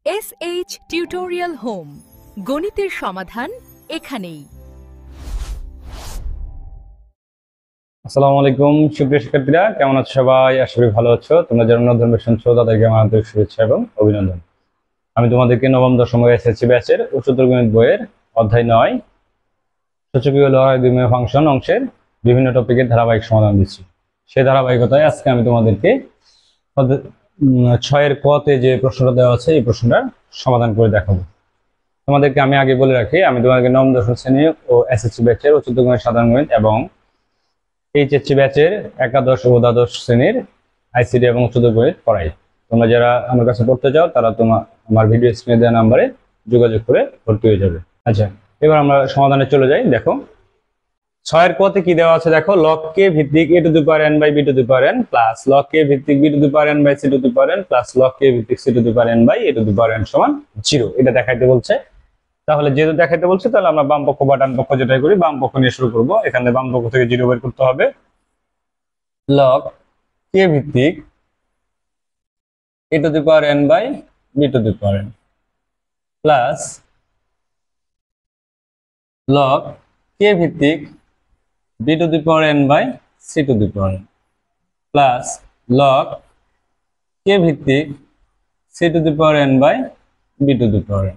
SH tutorial home গণিতের সমাধান এখানেই। আসসালামু আলাইকুম সুপ্রিয় শিক্ষার্থীরা, কেমন আছো সবাই? আশা করি ভালো আছো। তোমরা যারা নতুন শুনছো তাদেরকে আমার আন্তরিক শুভেচ্ছা এবং অভিনন্দন। আমি তোমাদেরকে নবম দশম এসএসসি ব্যাচের উচ্চতর গণিত বইয়ের অধ্যায় ৯ সূচকীয় লগারিদমীয় ফাংশন অংশের বিভিন্ন টপিকের ধারাবাহিক সমাধান দিচ্ছি। সেই ধারাবাহিকতায় আজকে আমি তোমাদেরকে ৬ এর ক তে যে প্রশ্নটা দেওয়া আছে এই প্রশ্নটার সমাধান করে দেখাবো। তোমাদেরকে আমি আগে বলে রাখি, আমি তোমাদেরকে নবম দশম শ্রেণী ও এসএসসি ব্যাচের উচ্চতর গণিত সাধারণ গণিত এবং এইচএসসি ব্যাচের একাদশ ও দ্বাদশ শ্রেণীর আইসিডি এবং উচ্চতর গণিত পড়াই। তোমরা যারা আমার কাছে পড়তে চাও তারা আমার ভিডিও স্ক্রিনে দেওয়া নাম্বারে যোগাযোগ করে ভর্তি হয়ে যাবে। আচ্ছা, এবার আমরা সমাধানে চলে যাই। দেখো ৬ এর কতে কি দেওয়া আছে, দেখো log k ভিত্তিক a to the power n by b to the power n plus log k ভিত্তিক b to the power n by c to the power n plus log k ভিত্তিক c to the power n by a to the power n সমান 0। এটা দেখাইতে বলছে। তাহলে যেহেতু দেখাইতে বলছে তাহলে আমরা বাম পক্ষ বা ডান পক্ষ যেটাই করি বাম পক্ষ নিয়ে শুরু করব। এখানে বাম পক্ষ থেকে 0 বের করতে হবে। log k ভিত্তিক a to the power n by b to the power n plus log k ভিত্তিক b to the power n by c to the power n plus log k ভিত্তিক c to the power n by b to the power n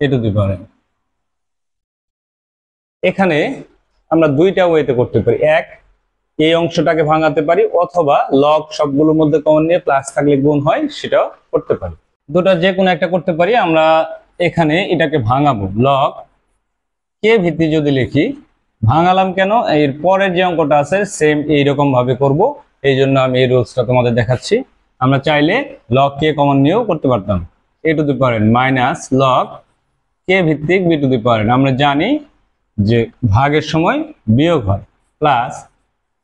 a to the power n। এখানে আমরা দুইটা ওয়েতে করতে পারি। এক, এই অংশটাকে ভাঙাতে পারি, অথবা লগ সবগুলোর মধ্যে কমন নিয়ে প্লাস থাকলে গুণ হয় সেটাও করতে পারি। দুটা যে কোনো একটা করতে পারি। আমরা এখানে এটাকে ভাঙাবো। লগ কে ভিত্তি যদি লিখি, ভাঙালাম কেন, এর পরের যে অঙ্কটা আছে সেম এইরকম ভাবে করব, এই জন্য আমি এই রুলসটা তোমাদের দেখাচ্ছি। আমরা চাইলে লগ কে কমন নিয়েও করতে পারতাম। a to the power n minus log কে ভিত্তিক b to the power n, আমরা জানি যে ভাগের সময় বিয়োগ হয়, প্লাস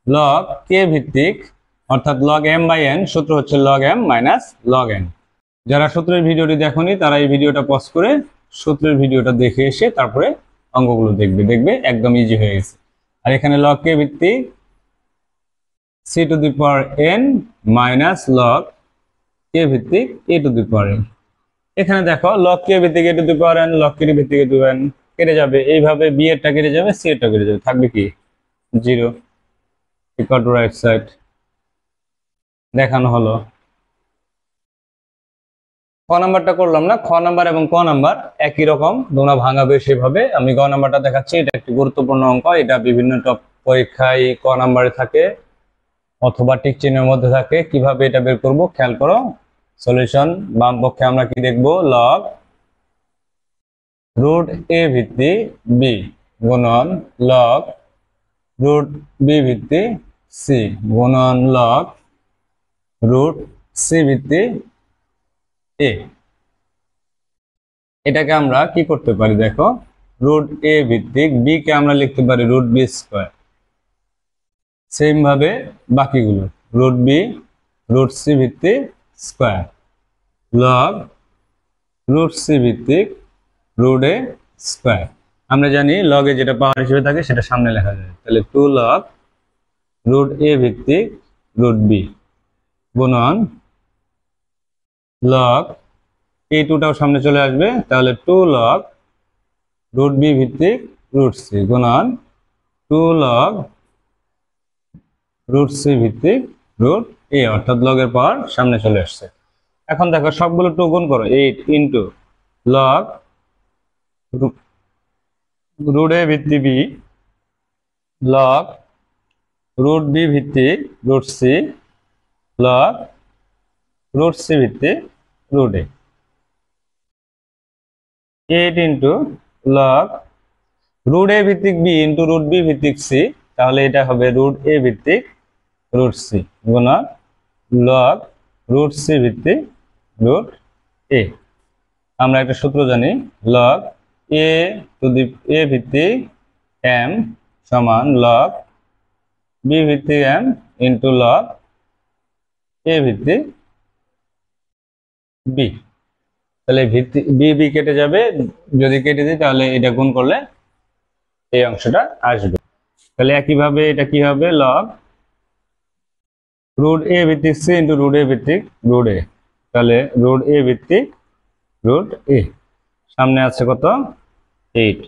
log k ভিত্তিক অর্থাৎ log m বাই n, সূত্র হচ্ছে log m minus log n। যারা সূত্রের ভিডিওটি দেখোনি তারা এই ভিডিওটা পজ করে সূত্রের ভিডিওটা দেখে এসে তারপরে অঙ্কগুলো দেখবে একদম ইজি হয়ে গেছে। আর এখানে log k ভিত্তিক c to the power n minus log k ভিত্তিক a to the power n। এখানে দেখো log k ভিত্তিক a to the power n, log k ভিত্তিক a to the power n কেটে যাবে, এইভাবে b এরটা কেটে যাবে, c এরটা কেটে যাবে, থাকবে কি 0 ইকুয়াল টু রাইট সাইড দেখানো হলো। ক নাম্বারটা করলাম না, খ নাম্বার এবং ক নাম্বার একই রকম, তোমরা ভাঙাবে সেভাবে। আমি গ নাম্বারটা দেখাচ্ছি, এটা একটি গুরুত্বপূর্ণ অঙ্ক। এটা বিভিন্ন পরীক্ষায় ক নাম্বারে থাকে অথবা টিক চিহ্নের মধ্যে থাকে। কিভাবে এটা বের করব খেয়াল করো। সলিউশন, বাম পক্ষে আমরা কি দেখব, লগ রুট এ ভিত্তি বি গুণন লগ রুট বি ভিত্তি সি গুণন লগ রুট সি ভিত্তি এ। এটাকে আমরা কি করতে পারি, দেখো রুট এ ভিত্তিক বি কে আমরা লিখতে পারি রুট বি স্কোয়ার। সেম ভাবে বাকিগুলো রুট বি রুট সি ভিত্তিক স্কোয়ার লগ রুট সি ভিত্তিক রুট এ স্কোয়ার। আমরা জানি লগে যেটা পাওয়ার হিসেবে থাকে সেটা সামনে লেখা যায়, তাহলে 2 লগ রুট এ ভিত্তিক রুট বি গুণন লগ এই টুটাও সামনে চলে আসবে, তাহলে 2 লগ রুট বি ভিত্তিক রুট সি গুণন 2 লগ রুট সি ভিত্তিক রুট এ, অর্থাৎ লগের পাওয়ার সামনে চলে আসছে। এখন দেখো সবগুলো 2 গুণ করো, 8 ইন্টু লগ রুট এ ভিত্তি বি লগ রুট বি ভিত্তিক root c log root c ভিত্তিক root a. 8 into log root a ভিত্তিক বি ইন্টু রুট বি ভিত্তিক সি, তাহলে এটা হবে রুট এ ভিত্তিক রুট সি গুণন লগ রুট সি ভিত্তিক রুট এ। আমরা একটা সূত্র জানি, লগ এ টু দি এ ভিত্তিক এম সমান লগ বি ভিত্তিক এম ইন্টু লগ এ ভিত্তিক বি। তাহলে ভিত্তি বি বি কেটে যাবে, যদি কেটে দিই তাহলে এটা গুণ করলে এই অংশটা আসবে। তাহলে একইভাবে এটা কি হবে, লগ রুট এ ভিত্তিক সি ইন্টু রুট এ ভিত্তিক রুট এ, তাহলে রুট এ ভিত্তিক রুট এ, সামনে আছে কত 8,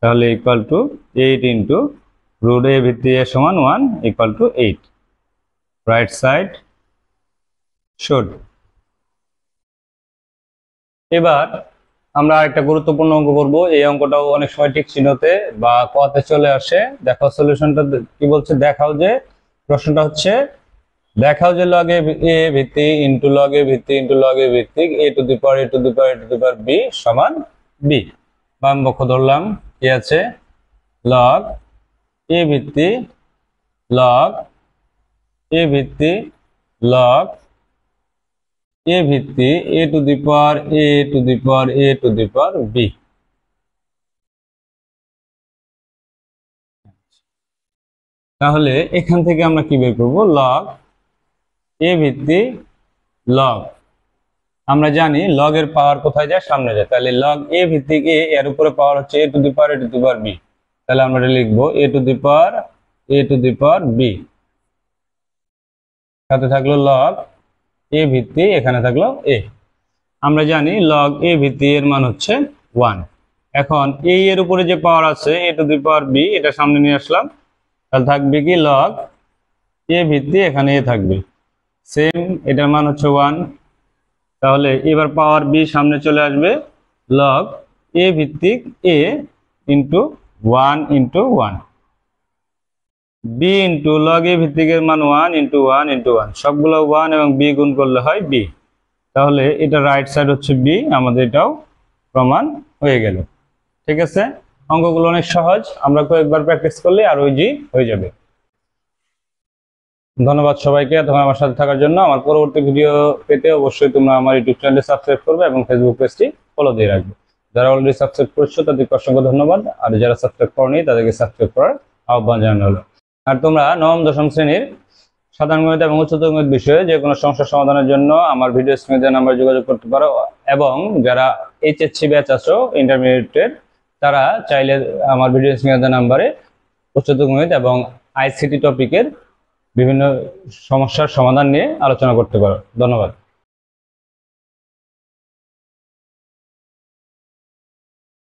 তাহলে equal to 8 into root a ভিত্তি এ সমান 1 equal to 8, right side should. এবার আমরা একটা গুরুত্বপূর্ণ অঙ্ক করব। এই অঙ্কটাও অনেক সময় ঠিক চিহ্নতে বা কতে চলে আসে। দেখো সলিউশনটা কি বলছে, দেখাও যে, প্রশ্নটা হচ্ছে দেখাও যে লগ এ ভিত্তি ইন্টু লগ এ ভিত্তি ইন্টু লগ এ ভিত্তিক a to the power a to the power a to the power b সমান বি। বাম পক্ষ ধরলাম, কি আছে লগ এ ভিত্তি লগ এ ভিত্তি লগ এ ভিত্তি a to the power a to the power a to the power b. তাহলে এখান থেকে আমরা কি বের করব, লগ এ ভিত্তি লগ, আমরা জানি লগ এর পাওয়ার কোথায় যায়, সামনে যায়, তাহলে লগ এ ভিত্তিক এ, এর উপরে পাওয়ার হচ্ছে a to the power a to the power b, তাহলে আমরা এটা লিখবো a to the power a to the power b, সাথে থাকলো লগ এ ভিত্তি, এখানে থাকলো এ। আমরা জানি লগ এ ভিত্তি এর মান হচ্ছে 1। এখন এই এর উপরে যে পাওয়ার আছে এ টু দি পাওয়ার বি, এটা সামনে নিয়ে আসলাম, তাহলে থাকবে কি লগ এ ভিত্তি, এখানে এ থাকবে সেম, এটার মান হচ্ছে 1, তাহলে এবার পাওয়ার বি সামনে চলে আসবে, লগ এ ভিত্তিক a into 1 into 1, b into log a ভিত্তিকের মান 1 ইন্টু 1 ইন্টু 1, সবগুলো 1 এবং বি গুণ করলে হয় বি, তাহলে এটা রাইট সাইড হচ্ছে বি, আমাদের এটাও প্রমাণ হয়ে গেল। ঠিক আছে, অঙ্কগুলো অনেক সহজ, আমরা কয়েকবার প্র্যাকটিস করলে আর ইজি হয়ে যাবে। ধন্যবাদ সবাইকে এতক্ষণ আমার সাথে থাকার জন্য। আমার পরবর্তী ভিডিও পেতে অবশ্যই তোমরা আমার ইউটিউব চ্যানেলটি সাবস্ক্রাইব করবে এবং ফেসবুক পেজটি ফলো দিয়ে রাখবে। যারা অলরেডি সাবস্ক্রাইব করছো তাদেরকে অসংখ্য ধন্যবাদ, আর যারা সাবস্ক্রাইব করনি তাদেরকে সাবস্ক্রাইব করার আহ্বান জানানো হলো। আর তোমরা নবম দশম শ্রেণীর সাধারণ গণিত এবং উচ্চতর গণিত বিষয়ে যে কোনো সমস্যার সমাধানের জন্য আমার ভিডিও স্ক্রিনে দেওয়া নাম্বারে যোগাযোগ করতে পারো, এবং যারা এইচএসসি ব্যাচ আছো ইন্টারমিডিয়েটের, তারা চাইলে আমার ভিডিও স্ক্রিনে দেওয়া নাম্বারে উচ্চতর গণিত এবং আইসিটি টপিকের বিভিন্ন সমস্যার সমাধান নিয়ে আলোচনা করতে পারো। ধন্যবাদ।